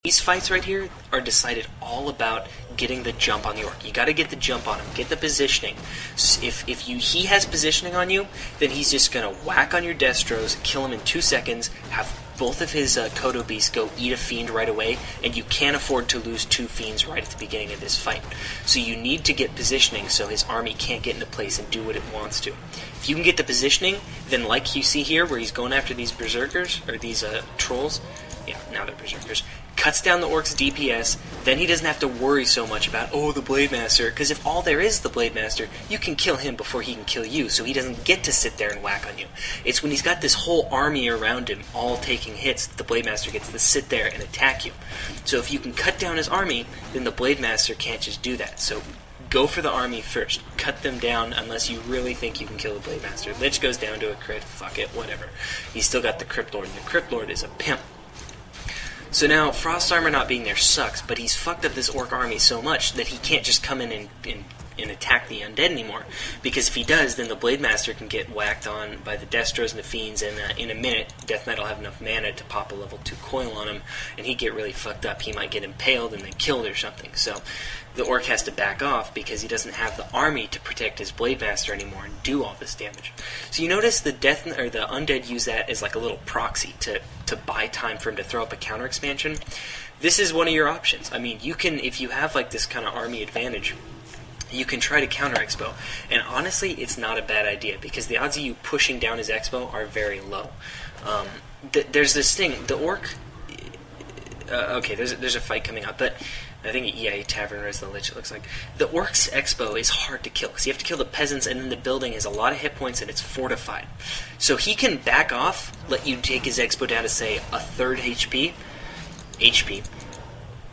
These fights right here are decided all about getting the jump on the orc. You got to get the jump on him, get the positioning. If he has positioning on you, then he's just gonna whack on your Destros, kill him in 2 seconds, have both of his Kodo beasts go eat a fiend right away, and you can't afford to lose 2 fiends right at the beginning of this fight. So you need to get positioning so his army can't get into place and do what it wants to. If you can get the positioning, then like you see here, where he's going after these berserkers or these trolls. Yeah, now they're berserkers. Cuts down the orc's DPS, then he doesn't have to worry so much about, oh, the Blade Master, because if all there is the Blade Master, you can kill him before he can kill you, so he doesn't get to sit there and whack on you. It's when he's got this whole army around him, all taking hits, that the Blade Master gets to sit there and attack you. So if you can cut down his army, then the Blade Master can't just do that. So go for the army first. Cut them down unless you really think you can kill the Blade Master. Lich goes down to a crit, fuck it, whatever. He's still got the Crypt Lord, and the Crypt Lord is a pimp. So now, Frost Armor not being there sucks, but he's fucked up this orc army so much that he can't just come in and attack the undead anymore. Because if he does, then the Blade Master can get whacked on by the Destros and the Fiends, and in a minute, Death Knight will have enough mana to pop a level 2 coil on him, and he'd get really fucked up. He might get impaled and then killed or something. So the orc has to back off because he doesn't have the army to protect his Blade Master anymore and do all this damage. So you notice the the undead use that as like a little proxy to buy time for him to throw up a counter expansion. This is one of your options. I mean, you can, if you have like this kind of army advantage, you can try to counter expo. And honestly, it's not a bad idea because the odds of you pushing down his expo are very low. There's this thing, the orc. Okay, there's a fight coming up, but I think EA Tavern is the Lich, it looks like. The Orc's Expo is hard to kill, because you have to kill the peasants, and then the building has a lot of hit points, and it's fortified. So he can back off, let you take his Expo down to, say, a third HP,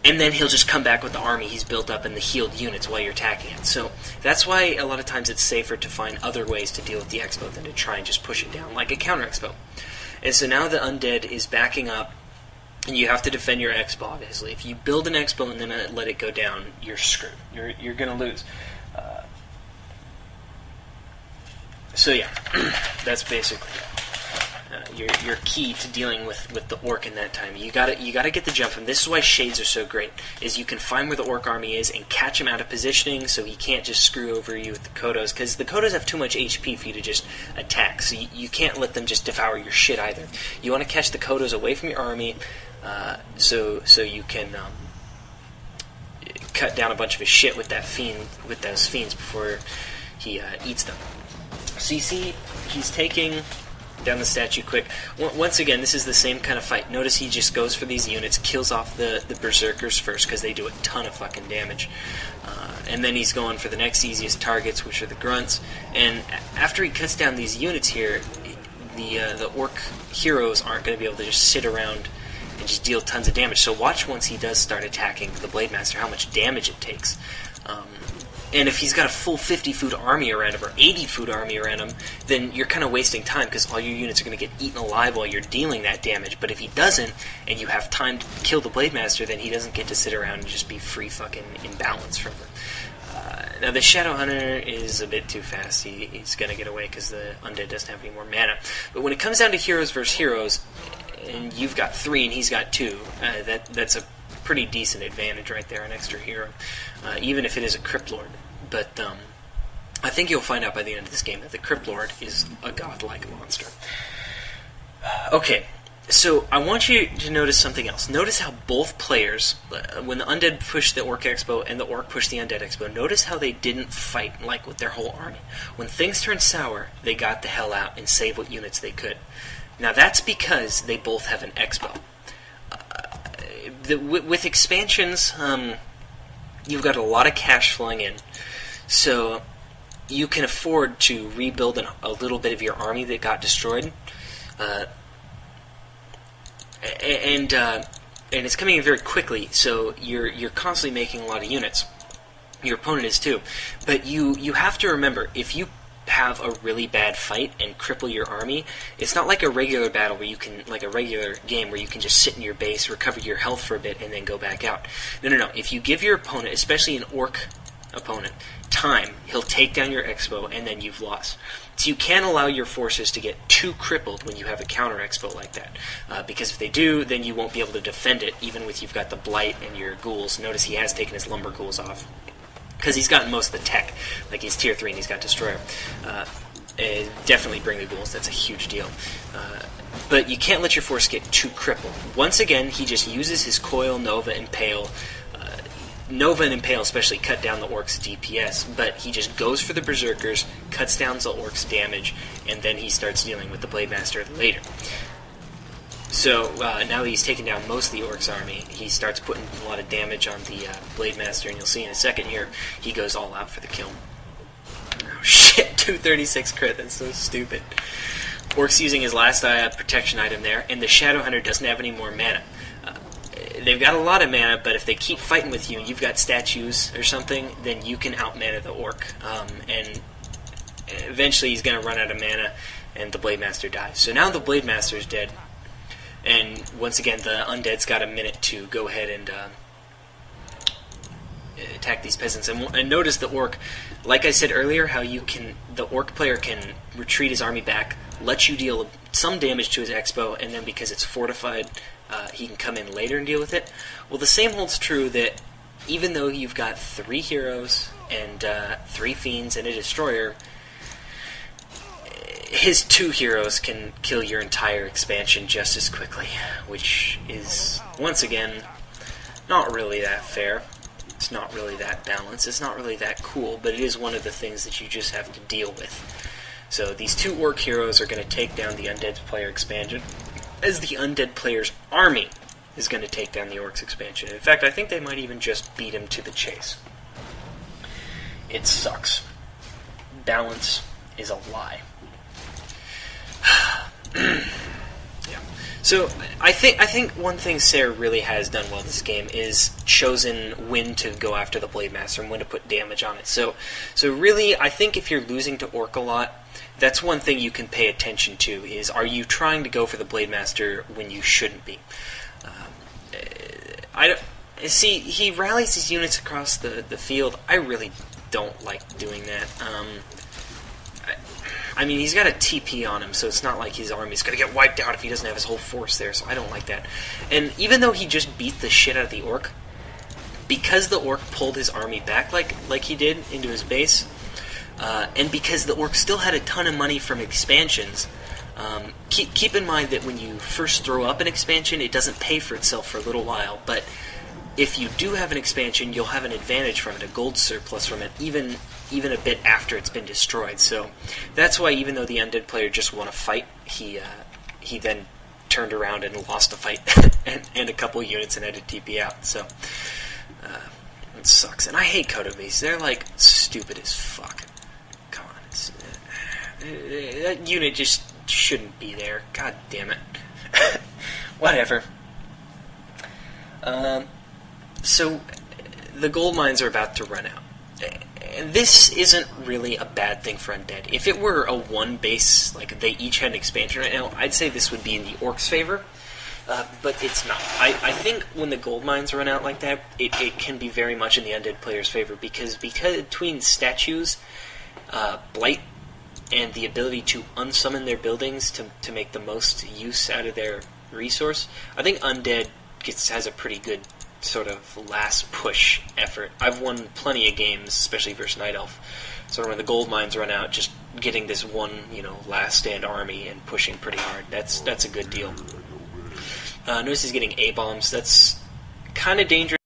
and then he'll just come back with the army he's built up and the healed units while you're attacking it. So that's why a lot of times it's safer to find other ways to deal with the Expo than to try and just push it down, like a counter Expo. And so now the Undead is backing up, and you have to defend your expo, obviously. If you build an expo and then let it go down, you're screwed. You're going to lose. So yeah, that's basically your key to dealing with the orc in that time. You gotta get the jump, and this is why shades are so great. Is you can find where the orc army is and catch him out of positioning, so he can't just screw over you with the Kodos, because the Kodos have too much HP for you to just attack. So you can't let them just devour your shit either. You want to catch the Kodos away from your army. So you can cut down a bunch of his shit with those fiends before he eats them. So you see, he's taking down the statue quick. Once again, this is the same kind of fight. Notice he just goes for these units, kills off the berserkers first because they do a ton of fucking damage, and then he's going for the next easiest targets, which are the grunts. And after he cuts down these units here, the orc heroes aren't going to be able to just sit around and just deal tons of damage. So watch once he does start attacking the Blade Master how much damage it takes. And if he's got a full 50 food army around him or 80 food army around him, then you're kind of wasting time because all your units are going to get eaten alive while you're dealing that damage. But if he doesn't, and you have time to kill the Blade Master, then he doesn't get to sit around and just be free fucking imbalance from them. Now the Shadow Hunter is a bit too fast. He's going to get away because the Undead doesn't have any more mana. But when it comes down to heroes versus heroes, and you've got 3 and he's got 2, that's a pretty decent advantage right there, an extra hero, even if it is a Crypt Lord. But I think you'll find out by the end of this game that the Crypt Lord is a godlike monster. Okay, so I want you to notice something else. Notice how both players, when the Undead pushed the Orc Expo and the Orc pushed the Undead Expo, notice how they didn't fight like with their whole army. When things turned sour, they got the hell out and saved what units they could. Now that's because they both have an expo. With expansions, you've got a lot of cash flowing in, so you can afford to rebuild a little bit of your army that got destroyed, and it's coming in very quickly. So you're constantly making a lot of units. Your opponent is too, but you have to remember, if you have a really bad fight and cripple your army, it's not like a regular battle where you can, like a regular game where you can just sit in your base, recover your health for a bit, and then go back out. No. If you give your opponent, especially an orc opponent time, he'll take down your Expo, and then you've lost. So you can't allow your forces to get too crippled when you have a counter Expo like that, because if they do, then you won't be able to defend it, even with you've got the Blight and your ghouls. Notice he has taken his lumber ghouls off, because he's gotten most of the tech. Like, he's tier 3 and he's got Destroyer. Definitely bring the ghouls, that's a huge deal. But you can't let your force get too crippled. Once again, he just uses his Coil, Nova, Impale. Nova and Impale especially cut down the Orcs' DPS, but he just goes for the Berserkers, cuts down the Orcs' damage, and then he starts dealing with the Blade Master later. So now that he's taken down most of the Orcs' army, he starts putting a lot of damage on the Blade Master, and you'll see in a second here, he goes all out for the kill. Oh shit, 236 crit, that's so stupid. Orc's using his last protection item there, and the Shadow Hunter doesn't have any more mana. They've got a lot of mana, but if they keep fighting with you and you've got statues or something, then you can out-mana the Orc. And eventually he's going to run out of mana, and the Blade Master dies. So now the Blade Master is dead, and once again the Undead's got a minute to go ahead and attack these peasants. And notice the Orc, like I said earlier, how the Orc player can retreat his army back, let you deal some damage to his Expo, and then because it's fortified, he can come in later and deal with it. Well, the same holds true that even though you've got 3 heroes and 3 fiends and a destroyer, his 2 heroes can kill your entire expansion just as quickly, which is, once again, not really that fair. It's not really that balanced. It's not really that cool, but it is one of the things that you just have to deal with. So these 2 Orc heroes are going to take down the Undead player expansion, as the Undead player's army is going to take down the Orcs expansion. In fact, I think they might even just beat him to the chase. It sucks. Balance is a lie. Yeah. So I think one thing Sarah really has done well this game is chosen when to go after the Blade Master and when to put damage on it. So really, I think if you're losing to Orc a lot, that's one thing you can pay attention to, is are you trying to go for the Blade Master when you shouldn't be? See, he rallies his units across the field. I really don't like doing that. I mean, he's got a TP on him, so it's not like his army's going to get wiped out if he doesn't have his whole force there, so I don't like that. And even though he just beat the shit out of the Orc, because the Orc pulled his army back like he did into his base, and because the Orc still had a ton of money from expansions, keep in mind that when you first throw up an expansion, it doesn't pay for itself for a little while, but if you do have an expansion, you'll have an advantage from it, a gold surplus from it, even a bit after it's been destroyed. So that's why, even though the Undead player just won a fight, he then turned around and lost a fight and a couple units and had to TP out. So it sucks. And I hate Kotomis. They're like stupid as fuck. Come on, that unit just shouldn't be there. God damn it. Whatever. So the gold mines are about to run out. This isn't really a bad thing for Undead. If it were a one base, like they each had an expansion right now, I'd say this would be in the Orcs' favor, but it's not. I think when the gold mines run out like that, it can be very much in the Undead player's favor, because between statues, Blight, and the ability to unsummon their buildings to make the most use out of their resource, I think Undead has a pretty good sort of last push effort. I've won plenty of games, especially versus Night Elf. So when the gold mines run out, just getting this one, last stand army and pushing pretty hard. That's a good deal. Notice he's getting A-bombs. That's kind of dangerous.